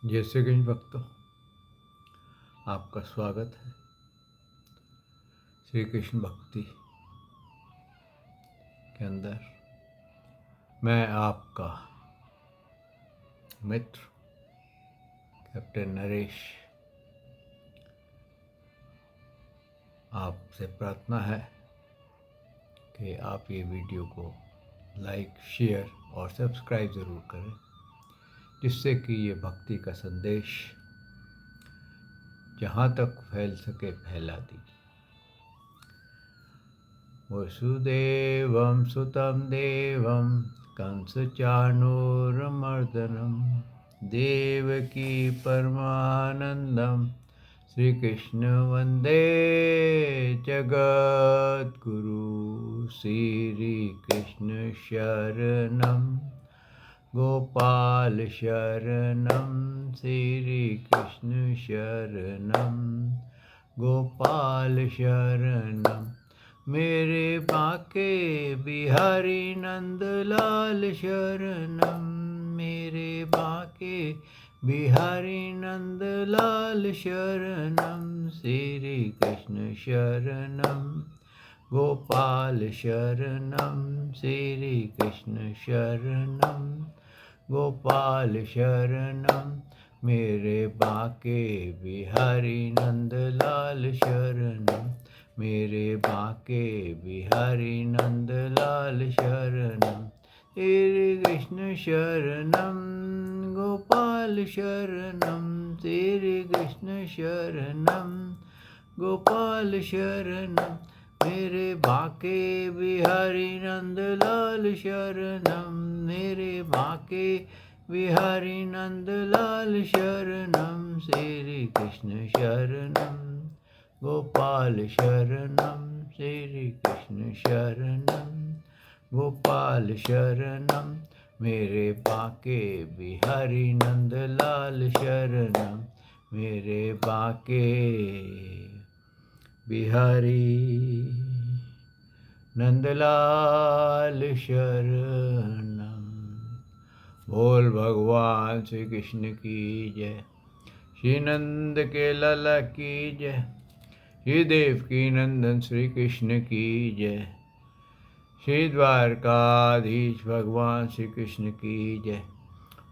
जय श्री कृष्ण भक्तों, आपका स्वागत है श्री कृष्ण भक्ति के अंदर। मैं आपका मित्र कैप्टन नरेश। आपसे प्रार्थना है कि आप ये वीडियो को लाइक, शेयर और सब्सक्राइब ज़रूर करें, जिससे कि ये भक्ति का संदेश जहाँ तक फैल सके फैला दीजिए। वसुदेवं सुतं देवं कंसचाणूरमर्दनं देवकी परमानन्दं श्रीकृष्ण वन्दे जगद्गुरु। श्रीकृष्ण शरणं गोपाल शरणं श्रीकृष्ण शरणं गोपाल शरणं मेरे बाके बिहारी नंदलाल शरणम। मेरे बाके बिहारी नंदलाल शरणम श्री कृष्ण शरणम गोपाल शरणम श्री कृष्ण शरणम गोपाल शरणम मेरे बाके बिहारी नंदलाल शरणम मेरे बाके बिहारी नंदलाल शरणम श्री कृष्ण शरणम गोपाल शरणम श्री कृष्ण शरणम गोपाल शरणम मेरे बाके बिहारी नंदलाल शरणम मेरे बाके बिहारी नंदलाल शरणम श्री कृष्ण शरणम गोपाल शरणम श्री कृष्ण शरणम गोपाल शरणम मेरे बाके बिहारी नंदलाल शरणम मेरे बाके बिहारी नंदलाल शरणम। बोल भगवान श्री कृष्ण की जय, श्री नंद के लाला की जय, श्री देवकी नंदन श्री कृष्ण की जय, श्री द्वारकाधीश भगवान श्री कृष्ण की जय।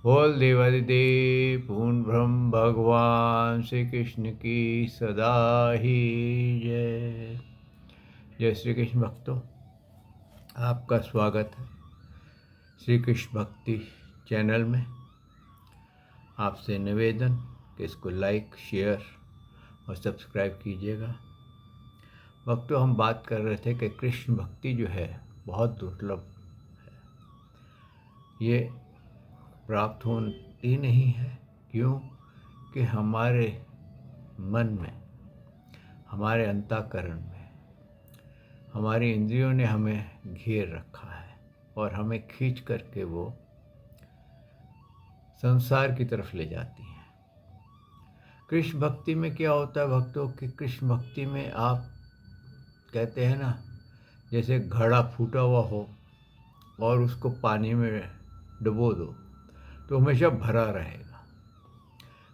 बोल देवादिदेव पूर्ण ब्रह्म भगवान श्री कृष्ण की सदा ही जय। जय श्री कृष्ण भक्तों, आपका स्वागत है श्री कृष्ण भक्ति चैनल में। आपसे निवेदन कि इसको लाइक, शेयर और सब्सक्राइब कीजिएगा। भक्तों, हम बात कर रहे थे कि कृष्ण भक्ति जो है बहुत दुर्लभ है। ये प्राप्त होती नहीं है। क्यों? कि हमारे मन में, हमारे अंतःकरण में, हमारी इंद्रियों ने हमें घेर रखा है और हमें खींच करके वो संसार की तरफ ले जाती हैं। कृष्ण भक्ति में क्या होता है भक्तों कि कृष्ण भक्ति में आप कहते हैं ना, जैसे घड़ा फूटा हुआ हो और उसको पानी में डुबो दो तो हमेशा भरा रहेगा।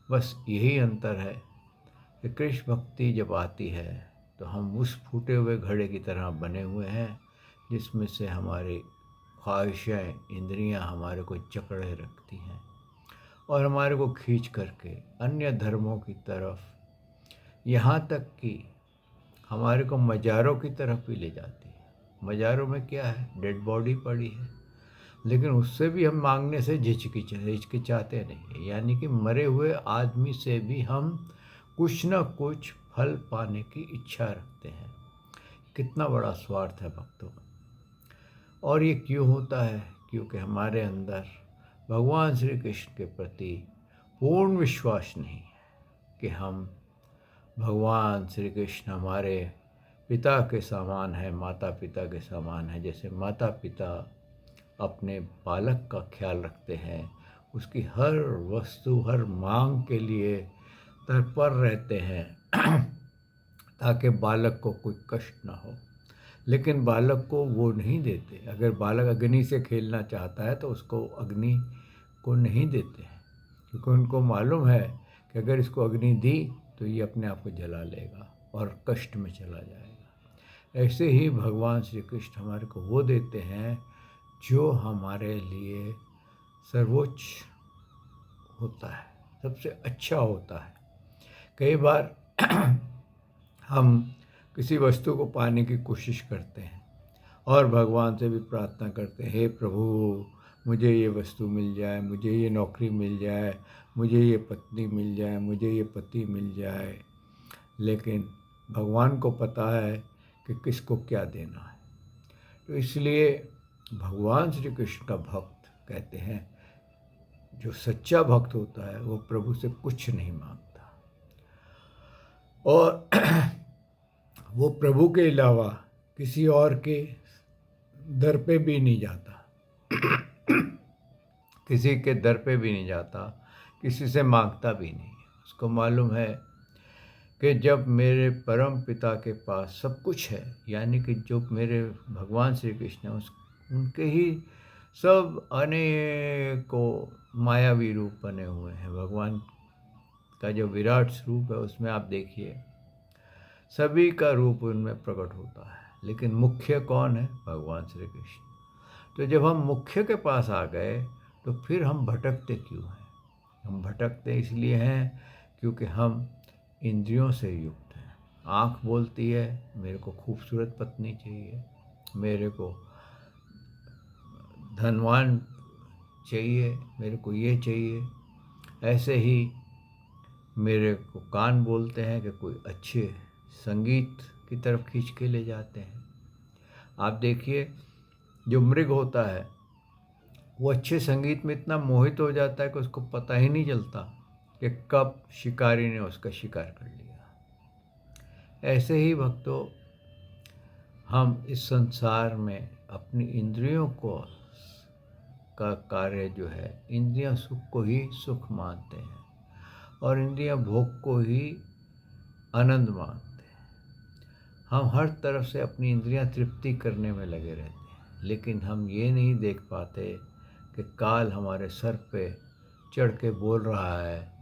बस यही अंतर है कि कृष्ण भक्ति जब आती है तो हम उस फूटे हुए घड़े की तरह बने हुए हैं, जिसमें से हमारी ख्वाहिशें, इंद्रियां हमारे को जकड़े रखती हैं और हमारे को खींच करके अन्य धर्मों की तरफ, यहाँ तक कि हमारे को मज़ारों की तरफ भी ले जाती है। मज़ारों में क्या है? डेड बॉडी पड़ी है, लेकिन उससे भी हम मांगने से हिचकिचाते नहीं। यानी कि मरे हुए आदमी से भी हम कुछ न कुछ फल पाने की इच्छा रखते हैं। कितना बड़ा स्वार्थ है भक्तों। और ये क्यों होता है? क्योंकि हमारे अंदर भगवान श्री कृष्ण के प्रति पूर्ण विश्वास नहीं है कि हम भगवान श्री कृष्ण हमारे पिता के समान है, माता पिता के समान है। जैसे माता पिता अपने बालक का ख्याल रखते हैं, उसकी हर वस्तु, हर मांग के लिए तत्पर रहते हैं ताकि बालक को कोई कष्ट ना हो, लेकिन बालक को वो नहीं देते। अगर बालक अग्नि से खेलना चाहता है तो उसको अग्नि को नहीं देते हैं, क्योंकि उनको मालूम है कि अगर इसको अग्नि दी तो ये अपने आप को जला लेगा और कष्ट में चला जाएगा। ऐसे ही भगवान श्री कृष्ण हमारे को वो देते हैं जो हमारे लिए सर्वोच्च होता है, सबसे अच्छा होता है। कई बार हम किसी वस्तु को पाने की कोशिश करते हैं और भगवान से भी प्रार्थना करते हैं, हे प्रभु मुझे ये वस्तु मिल जाए, मुझे ये नौकरी मिल जाए, मुझे ये पत्नी मिल जाए, मुझे ये पति मिल जाए। लेकिन भगवान को पता है कि किसको क्या देना है। तो इसलिए भगवान श्री कृष्ण का भक्त कहते हैं, जो सच्चा भक्त होता है वो प्रभु से कुछ नहीं मांगता और वो प्रभु के अलावा किसी और के दर पे भी नहीं जाता, किसी के दर पे भी नहीं जाता, किसी से मांगता भी नहीं। उसको मालूम है कि जब मेरे परम पिता के पास सब कुछ है, यानी कि जो मेरे भगवान श्री कृष्ण हैं उनके ही सब अनेकों मायावी रूप बने हुए हैं। भगवान का जो विराट स्वरूप है उसमें आप देखिए सभी का रूप उनमें प्रकट होता है, लेकिन मुख्य कौन है? भगवान श्री कृष्ण। तो जब हम मुख्य के पास आ गए तो फिर हम भटकते क्यों हैं? हम भटकते इसलिए हैं क्योंकि हम इंद्रियों से युक्त हैं। आँख बोलती है मेरे को खूबसूरत पत्नी चाहिए, मेरे को धनवान चाहिए, मेरे को ये चाहिए। ऐसे ही मेरे को कान बोलते हैं कि कोई अच्छे संगीत की तरफ खींच के ले जाते हैं। आप देखिए जो मृग होता है वो अच्छे संगीत में इतना मोहित हो जाता है कि उसको पता ही नहीं चलता कि कब शिकारी ने उसका शिकार कर लिया। ऐसे ही भक्तों, हम इस संसार में अपनी इंद्रियों को का कार्य जो है, इंद्रियां सुख को ही सुख मानते हैं और इंद्रियां भोग को ही आनंद मानते हैं। हम हर तरफ से अपनी इंद्रियां तृप्ति करने में लगे रहते हैं, लेकिन हम ये नहीं देख पाते कि काल हमारे सर पे चढ़ के बोल रहा है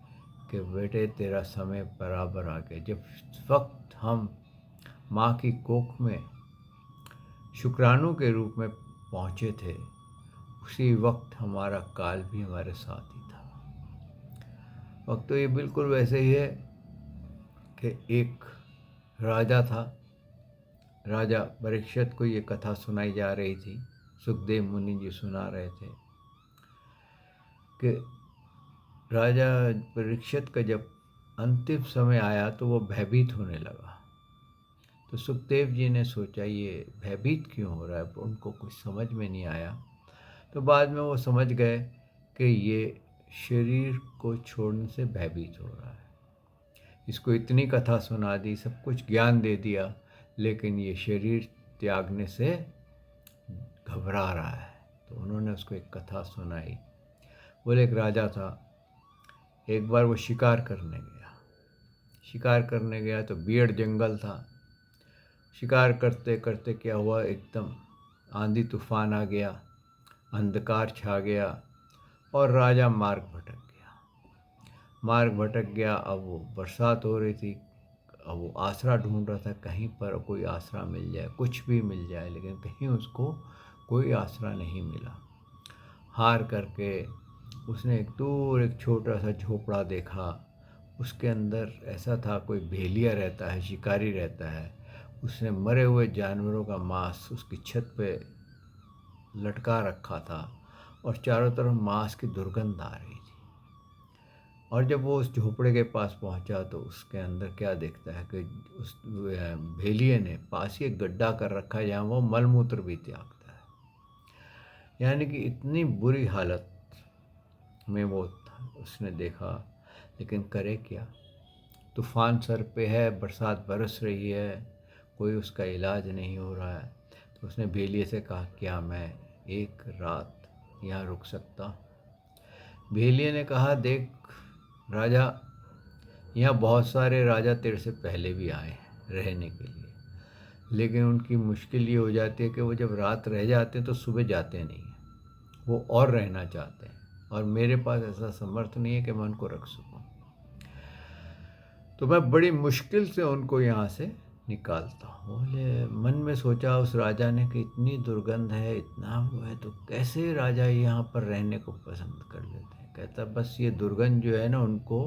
कि बेटे तेरा समय बराबर आ गया। जब वक्त हम माँ की कोख में शुक्राणु के रूप में पहुँचे थे, उसी वक्त हमारा काल भी हमारे साथ ही था। वक्त तो ये बिल्कुल वैसे ही है कि एक राजा था, राजा परीक्षित को ये कथा सुनाई जा रही थी। सुखदेव मुनि जी सुना रहे थे कि राजा परीक्षित का जब अंतिम समय आया तो वो भयभीत होने लगा। तो सुखदेव जी ने सोचा ये भयभीत क्यों हो रहा है, उनको कुछ समझ में नहीं आया। तो बाद में वो समझ गए कि ये शरीर को छोड़ने से भयभीत हो रहा है। इसको इतनी कथा सुना दी, सब कुछ ज्ञान दे दिया, लेकिन ये शरीर त्यागने से घबरा रहा है। तो उन्होंने उसको एक कथा सुनाई। बोले एक राजा था, एक बार वो शिकार करने गया। शिकार करने गया तो बियड़ जंगल था। शिकार करते करते क्या हुआ, एकदम आंधी तूफान आ गया, अंधकार छा गया और राजा मार्ग भटक गया। अब वो बरसात हो रही थी, अब वो आसरा ढूंढ रहा था, कहीं पर कोई आसरा मिल जाए, कुछ भी मिल जाए, लेकिन कहीं उसको कोई आसरा नहीं मिला। हार करके उसने एक दूर एक छोटा सा झोपड़ा देखा। उसके अंदर ऐसा था कोई भेलिया रहता है, शिकारी रहता है। उसने मरे हुए जानवरों का मांस उसकी छत पे लटका रखा था और चारों तरफ मांस की दुर्गंध आ रही थी। और जब वो उस झोपड़े के पास पहुंचा तो उसके अंदर क्या देखता है कि उस भेलिए ने पास ही एक गड्ढा कर रखा है जहाँ वो मलमूत्र भी त्यागता है। यानी कि इतनी बुरी हालत में वो उसने देखा, लेकिन करे क्या? तूफान सर पे है, बरसात बरस रही है, कोई उसका इलाज नहीं हो रहा है। तो उसने भेलिए से कहा क्या मैं एक रात यहाँ रुक सकता? भेलिए ने कहा देख राजा, यहाँ बहुत सारे राजा तेरे से पहले भी आए हैं रहने के लिए, लेकिन उनकी मुश्किल ये हो जाती है कि वो जब रात रह जाते हैं तो सुबह जाते नहीं हैं, वो और रहना चाहते हैं। और मेरे पास ऐसा समर्थ नहीं है कि मैं उनको रख सकूं। तो मैं बड़ी मुश्किल से उनको यहाँ से निकालता हूँ। बोले, मन में सोचा उस राजा ने कि इतनी दुर्गंध है, इतना वो है, तो कैसे राजा यहाँ पर रहने को पसंद कर लेते हैं। कहता बस ये दुर्गंध जो है ना उनको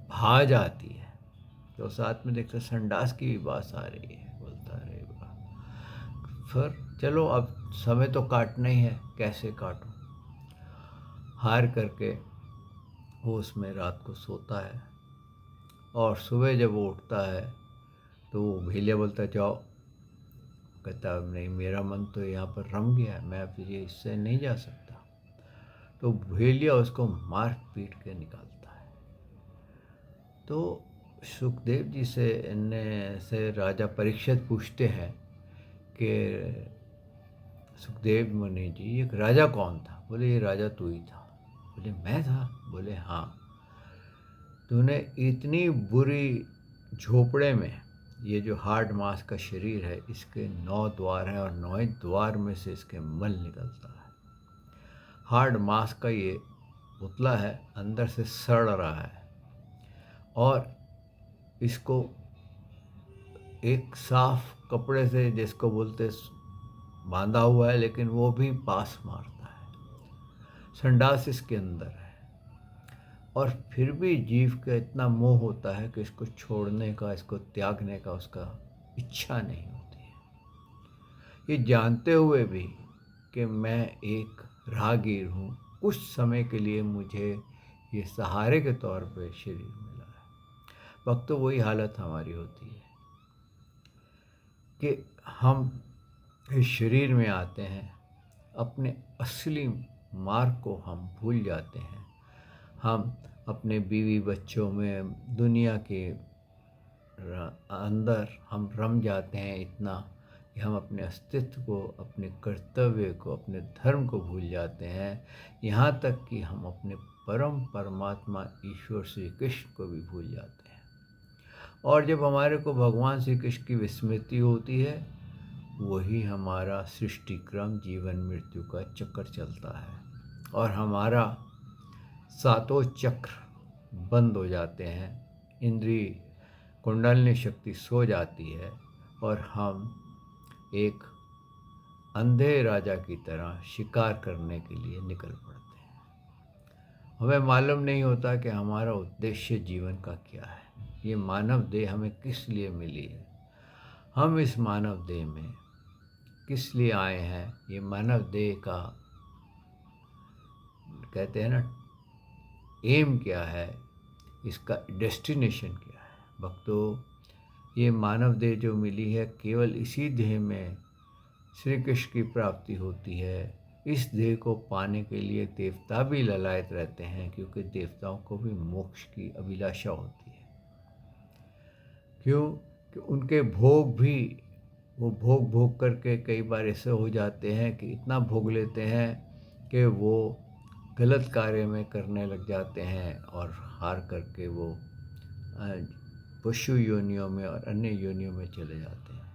भा जाती है। तो साथ में देखते संडास की भी बात आ रही है। बोलता अरे वाह, फिर चलो अब समय तो काटना ही है, कैसे काटूं। हार करके वो उसमें रात को सोता है और सुबह जब वो उठता है तो वो भेलिया बोलता जाओ। कहता नहीं, मेरा मन तो यहाँ पर रम गया है, मैं अब ये इससे नहीं जा सकता। तो भेलिया उसको मार पीट के निकालता है। तो सुखदेव जी से राजा परीक्षित पूछते हैं कि सुखदेव मुनि जी, एक राजा कौन था। बोले ये राजा तू ही था। बोले मैं था। बोले हाँ, तूने इतनी बुरी झोपड़े में, ये जो हार्ड मांस का शरीर है इसके 9 द्वार हैं और 9 द्वार में से इसके मल निकलता है। हार्ड मांस का ये पुतला है, अंदर से सड़ रहा है और इसको एक साफ कपड़े से, जिसको बोलते बांधा हुआ है, लेकिन वो भी पास मारता है। संडास इसके अंदर है और फिर भी जीव का इतना मोह होता है कि इसको छोड़ने का, इसको त्यागने का उसका इच्छा नहीं होती है। ये जानते हुए भी कि मैं एक राहगीर हूँ, कुछ समय के लिए मुझे ये सहारे के तौर पे शरीर मिला है। वक्त तो वही हालत हमारी होती है कि हम इस शरीर में आते हैं, अपने असली मार्ग को हम भूल जाते हैं। हम अपने बीवी बच्चों में, दुनिया के अंदर हम रम जाते हैं इतना कि हम अपने अस्तित्व को, अपने कर्तव्य को, अपने धर्म को भूल जाते हैं। यहाँ तक कि हम अपने परम परमात्मा ईश्वर श्री कृष्ण को भी भूल जाते हैं। और जब हमारे को भगवान श्री कृष्ण की विस्मृति होती है, वही हमारा सृष्टि क्रम, जीवन मृत्यु का चक्कर चलता है और हमारा सातों चक्र बंद हो जाते हैं। इंद्रिय कुंडलिनी शक्ति सो जाती है और हम एक अंधे राजा की तरह शिकार करने के लिए निकल पड़ते हैं। हमें मालूम नहीं होता कि हमारा उद्देश्य जीवन का क्या है। ये मानव देह हमें किस लिए मिली है, हम इस मानव देह में किस लिए आए हैं। ये मानव देह का कहते हैं ना एम क्या है, इसका डेस्टिनेशन क्या है। भक्तों, ये मानव देह जो मिली है, केवल इसी देह में श्री कृष्ण की प्राप्ति होती है। इस देह को पाने के लिए देवता भी ललायत रहते हैं, क्योंकि देवताओं को भी मोक्ष की अभिलाषा होती है। क्यों कि उनके भोग भी, वो भोग भोग करके कई बार ऐसे हो जाते हैं कि इतना भोग लेते हैं कि वो गलत कार्य में करने लग जाते हैं और हार करके वो पशु योनियों में और अन्य योनियों में चले जाते हैं।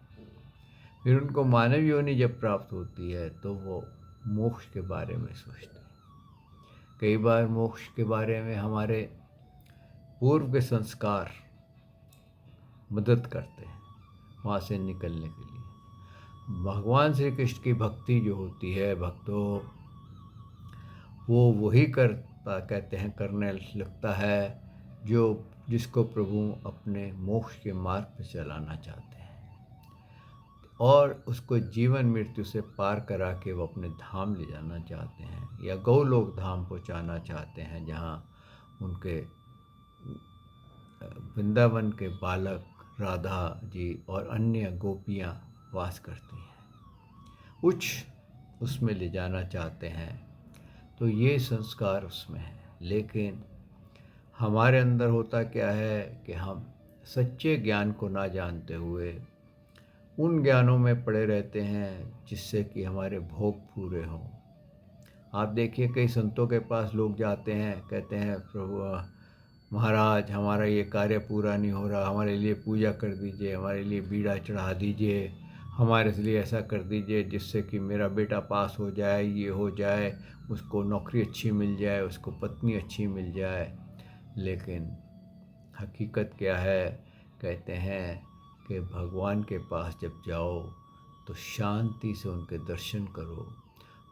फिर उनको मानव योनि जब प्राप्त होती है तो वो मोक्ष के बारे में सोचते हैं। कई बार मोक्ष के बारे में हमारे पूर्व के संस्कार मदद करते हैं वहाँ से निकलने के लिए। भगवान श्री कृष्ण की भक्ति जो होती है भक्तों, वो वही करता, कहते हैं करने लगता है जो जिसको प्रभु अपने मोक्ष के मार्ग पर चलाना चाहते हैं और उसको जीवन मृत्यु से पार करा के वो अपने धाम ले जाना चाहते हैं, या गौलोक धाम पहुँचाना चाहते हैं, जहाँ उनके वृंदावन के बालक राधा जी और अन्य गोपियाँ वास करती हैं, उच्च उसमें ले जाना चाहते हैं। तो ये संस्कार उसमें है। लेकिन हमारे अंदर होता क्या है कि हम सच्चे ज्ञान को ना जानते हुए उन ज्ञानों में पड़े रहते हैं जिससे कि हमारे भोग पूरे हों। आप देखिए, कई संतों के पास लोग जाते हैं, कहते हैं प्रभु महाराज हमारा ये कार्य पूरा नहीं हो रहा, हमारे लिए पूजा कर दीजिए, हमारे लिए बीड़ा चढ़ा दीजिए, हमारे लिए ऐसा कर दीजिए जिससे कि मेरा बेटा पास हो जाए, ये हो जाए, उसको नौकरी अच्छी मिल जाए, उसको पत्नी अच्छी मिल जाए। लेकिन हकीकत क्या है? कहते हैं कि भगवान के पास जब जाओ तो शांति से उनके दर्शन करो,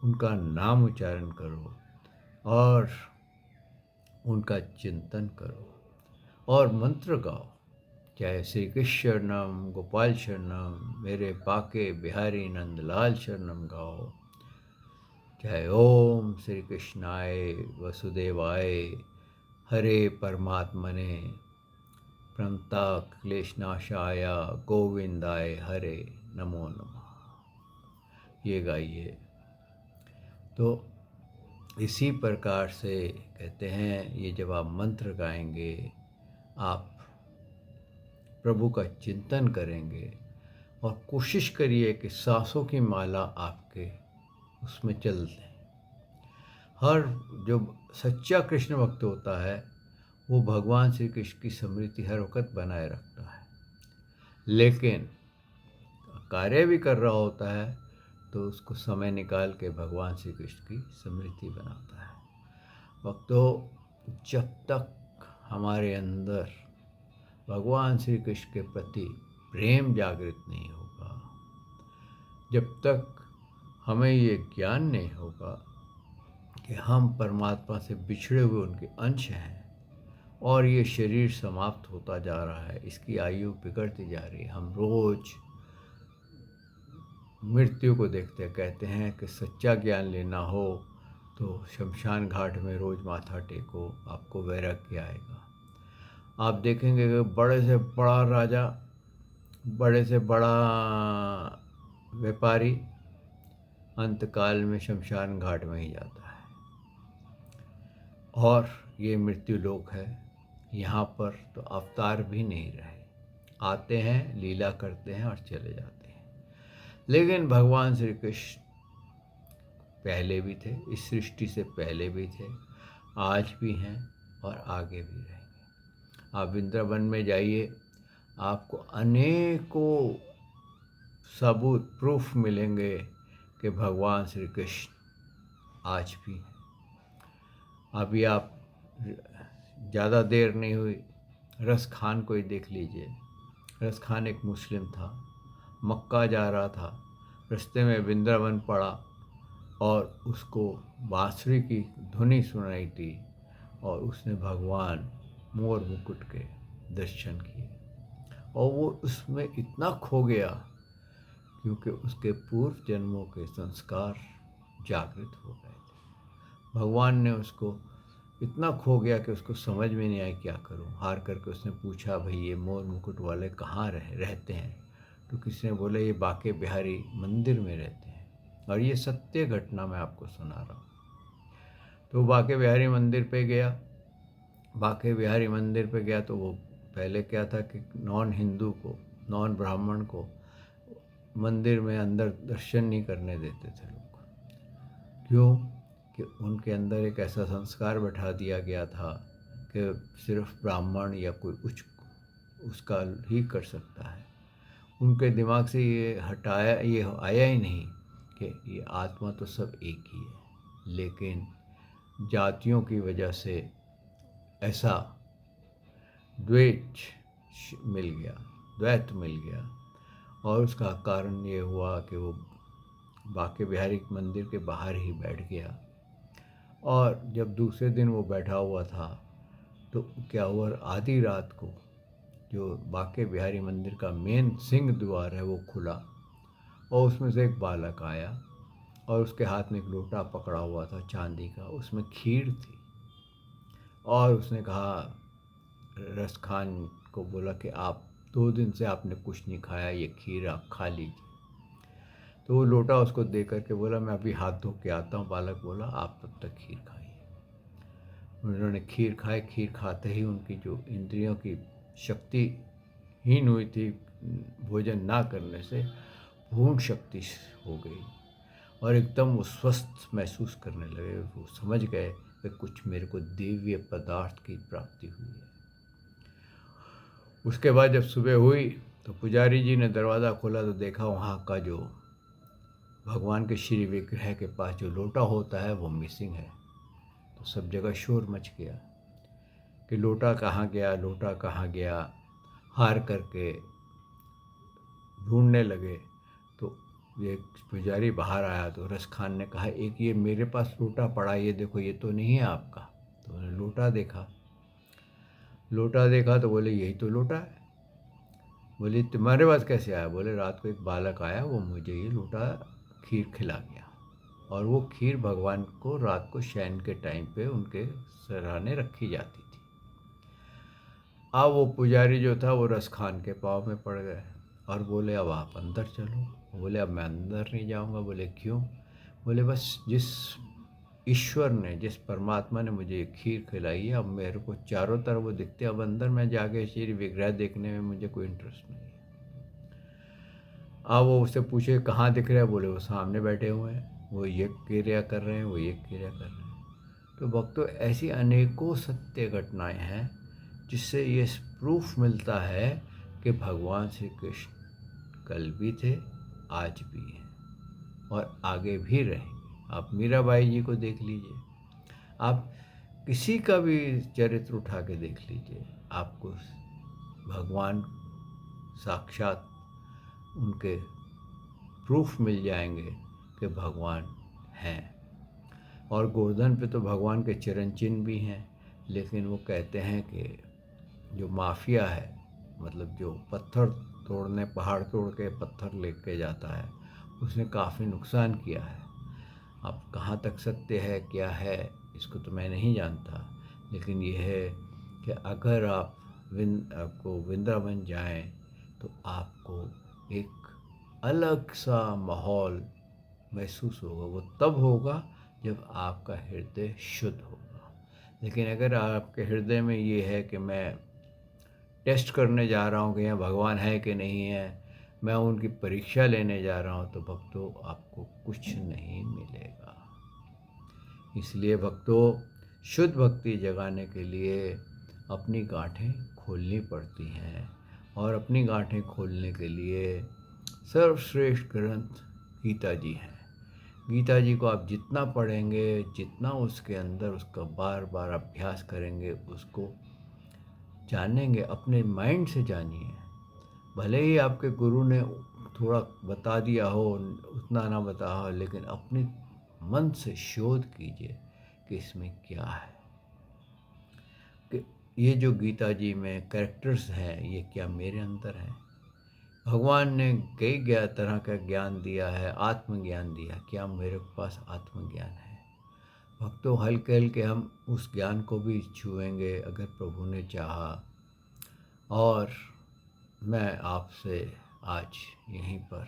उनका नाम उच्चारण करो और उनका चिंतन करो और मंत्र गाओ, चाहे श्री कृष्ण शरणम गोपाल शरणम मेरे बाके बिहारी नंदलाल शरणम गाओ, चाहे ओम श्री कृष्णाय वसुदेवाय हरे परमात्मने प्रणता क्लेशनाशाय गोविंदाय हरे नमो नमः, ये गाइए। तो इसी प्रकार से कहते हैं ये जब आप मंत्र गाएंगे, आप प्रभु का चिंतन करेंगे और कोशिश करिए कि सांसों की माला आपके उसमें चल दें। हर जो सच्चा कृष्ण भक्त होता है वो भगवान श्री कृष्ण की स्मृति हर वक्त बनाए रखता है, लेकिन कार्य भी कर रहा होता है तो उसको समय निकाल के भगवान श्री कृष्ण की स्मृति बनाता है। भक्तों, जब तक हमारे अंदर भगवान श्री कृष्ण के प्रति प्रेम जागृत नहीं होगा, जब तक हमें ये ज्ञान नहीं होगा कि हम परमात्मा से बिछड़े हुए उनके अंश हैं और ये शरीर समाप्त होता जा रहा है, इसकी आयु बिगड़ती जा रही है, हम रोज़ मृत्यु को देखते हैं। कहते हैं कि सच्चा ज्ञान लेना हो तो शमशान घाट में रोज़ माथा टेको, आपको वैराग्य आएगा। आप देखेंगे कि बड़े से बड़ा राजा, बड़े से बड़ा व्यापारी अंतकाल में शमशान घाट में ही जाता है। और ये मृत्यु लोक है, यहाँ पर तो अवतार भी नहीं रहे, आते हैं, लीला करते हैं और चले जाते हैं। लेकिन भगवान श्री कृष्ण पहले भी थे, इस सृष्टि से पहले भी थे, आज भी हैं और आगे भी रहेंगे। आप वृंदावन में जाइए, आपको अनेकों सबूत प्रूफ मिलेंगे कि भगवान श्री कृष्ण आज भी हैं। अभी आप ज़्यादा देर नहीं हुई, रस खान को ही देख लीजिए। रस खान एक मुस्लिम था, मक्का जा रहा था, रास्ते में वृंदावन पड़ा और उसको बांसुरी की धुनी सुनाई दी और उसने भगवान मोर मुकुट के दर्शन किए और वो उसमें इतना खो गया क्योंकि उसके पूर्व जन्मों के संस्कार जागृत हो गए थे। भगवान ने उसको इतना खो गया कि उसको समझ में नहीं आया क्या करूं। हार करके उसने पूछा, भाई ये मोर मुकुट वाले कहाँ रहते हैं? तो किसी ने बोला ये बाके बिहारी मंदिर में रहते हैं, और ये सत्य घटना मैं आपको सुना रहा हूँ। तो बाके बिहारी मंदिर पे गया। बाके बिहारी मंदिर पे गया तो वो पहले क्या था कि नॉन हिंदू को, नॉन ब्राह्मण को मंदिर में अंदर दर्शन नहीं करने देते थे लोग। क्यों? कि उनके अंदर एक ऐसा संस्कार बैठा दिया गया था कि सिर्फ ब्राह्मण या कोई उच्च उसका ही कर सकता है। उनके दिमाग से ये आया ही नहीं कि ये आत्मा तो सब एक ही है, लेकिन जातियों की वजह से ऐसा द्वैत मिल गया और उसका कारण ये हुआ कि वो बाके बिहारी मंदिर के बाहर ही बैठ गया। और जब दूसरे दिन वो बैठा हुआ था तो क्या हुआ, आधी रात को जो बाके बिहारी मंदिर का मेन सिंह द्वार है वो खुला और उसमें से एक बालक आया और उसके हाथ में एक लोटा पकड़ा हुआ था चांदी का, उसमें खीर थी। और उसने कहा, रस खान को बोला कि आप 2 दिन से आपने कुछ नहीं खाया, ये खीर आप खा लीजिए। तो वो लोटा उसको दे करके बोला, मैं अभी हाथ धो के आता हूँ। बालक बोला, आप तब तक खीर खाइए। उन्होंने खीर खाई। खीर खाते ही उनकी जो इंद्रियों की शक्ति हीन हुई थी भोजन ना करने से, पूर्ण शक्ति हो गई और एकदम वो स्वस्थ महसूस करने लगे। वो समझ गए कि कुछ मेरे को दिव्य पदार्थ की प्राप्ति हुई है। उसके बाद जब सुबह हुई तो पुजारी जी ने दरवाज़ा खोला तो देखा वहाँ का जो भगवान के श्री विग्रह के पास जो लोटा होता है वो मिसिंग है। तो सब जगह शोर मच गया कि लोटा कहाँ गया, लोटा कहाँ गया। हार करके ढूंढने लगे तो ये पुजारी बाहर आया तो रस खान ने कहा, एक ये मेरे पास लोटा पड़ा, ये देखो, ये तो नहीं है आपका। तो उन्होंने लोटा देखा, लोटा देखा तो बोले यही तो लोटा है। बोले तुम्हारे पास कैसे आया? बोले रात को एक बालक आया, वो मुझे ये लोटा खीर खिला गया, और वो खीर भगवान को रात को शयन के टाइम पे उनके सराहने रखी जाती थी। अब वो पुजारी जो था वो रस खान के पाँव में पड़ गए और बोले अब आप अंदर चलो। बोले अब मैं अंदर नहीं जाऊंगा। बोले क्यों? बोले बस जिस ईश्वर ने, जिस परमात्मा ने मुझे ये खीर खिलाई है, अब मेरे को चारों तरफ वो दिखते, अब अंदर मैं जाके श्री विग्रह देखने में मुझे कोई इंटरेस्ट नहीं है। अब वो उससे पूछे कहाँ दिख रहा है? बोले वो सामने बैठे हुए हैं, वो ये क्रिया कर रहे हैं, वो ये क्रिया कर रहे हैं। तो भक्तों, ऐसी अनेकों सत्य घटनाएं हैं जिससे ये प्रूफ मिलता है कि भगवान श्री कृष्ण कल भी थे, आज भी हैं और आगे भी रहेंगे। आप मीराबाई जी को देख लीजिए, आप किसी का भी चरित्र उठा के देख लीजिए, आपको भगवान साक्षात उनके प्रूफ मिल जाएंगे कि भगवान हैं। और गोवर्धन पे तो भगवान के चरण चिन्ह भी हैं, लेकिन वो कहते हैं कि जो माफिया है, मतलब जो पत्थर तोड़ने, पहाड़ तोड़ के पत्थर लेके जाता है, उसने काफ़ी नुकसान किया है। अब कहाँ तक सत्य है, क्या है, इसको तो मैं नहीं जानता, लेकिन यह है कि अगर आपको वृंदावन जाएं तो आपको एक अलग सा माहौल महसूस होगा। वो तब होगा जब आपका हृदय शुद्ध होगा। लेकिन अगर आपके हृदय में ये है कि मैं टेस्ट करने जा रहा हूँ कि यहाँ भगवान है कि नहीं है, मैं उनकी परीक्षा लेने जा रहा हूँ, तो भक्तों आपको कुछ नहीं मिलेगा। इसलिए भक्तों, शुद्ध भक्ति जगाने के लिए अपनी गांठें खोलनी पड़ती हैं, और अपनी गांठें खोलने के लिए सर्वश्रेष्ठ ग्रंथ गीता जी हैं। गीता जी को आप जितना पढ़ेंगे, जितना उसके अंदर उसका बार बार अभ्यास करेंगे, उसको जानेंगे, अपने माइंड से जानिए। भले ही आपके गुरु ने थोड़ा बता दिया हो, उतना ना बता हो, लेकिन अपने मन से शोध कीजिए कि इसमें क्या है, कि ये जो गीता जी में कैरेक्टर्स हैं ये क्या मेरे अंदर है। भगवान ने कई तरह का ज्ञान दिया है, आत्मज्ञान दिया, क्या मेरे पास आत्मज्ञान है? भक्तों, हल्के हल्के हम उस ज्ञान को भी छुएंगे अगर प्रभु ने चाहा। और मैं आपसे आज यहीं पर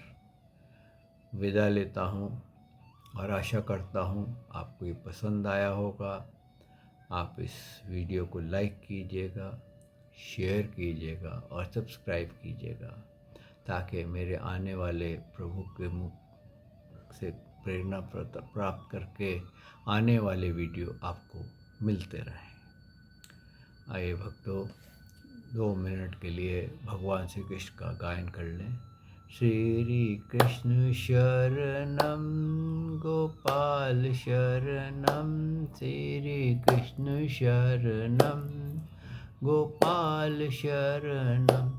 विदा लेता हूँ, और आशा करता हूँ आपको ये पसंद आया होगा। आप इस वीडियो को लाइक कीजिएगा, शेयर कीजिएगा और सब्सक्राइब कीजिएगा, ताकि मेरे आने वाले प्रभु के मुख से प्रेरणा प्राप्त करके आने वाले वीडियो आपको मिलते रहें। आइए भक्तों, 2 मिनट के लिए भगवान श्री कृष्ण का गायन कर लें। श्री कृष्ण शरणम गोपाल शरणम, श्री कृष्ण शरणम गोपाल शरणम,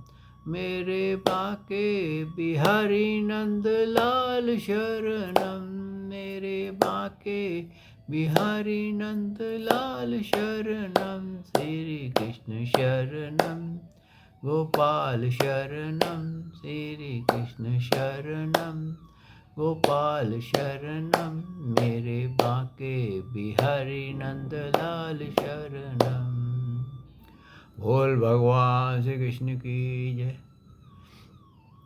मेरे बाके बिहारी नंद लाल शरणम, मेरे बाके बिहारी नंद लाल शरणम, श्री कृष्ण शरणम गोपाल शरणम, श्री कृष्ण शरणम गोपाल शरणम, मेरे बाके बिहारी नंद लाल शरणम। बोल भगवान श्री कृष्ण की जय,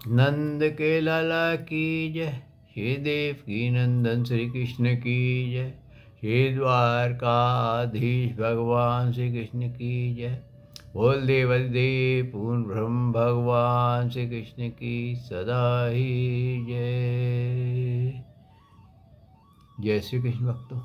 नंद के लाला की जय, श्री देव की नंदन श्री कृष्ण की जय, श्री द्वारकाधीश भगवान श्री कृष्ण की जय। बोल देवाधिदेव पूर्ण ब्रह्म भगवान श्री कृष्ण की सदा ही जय। जय श्री कृष्ण भक्तों।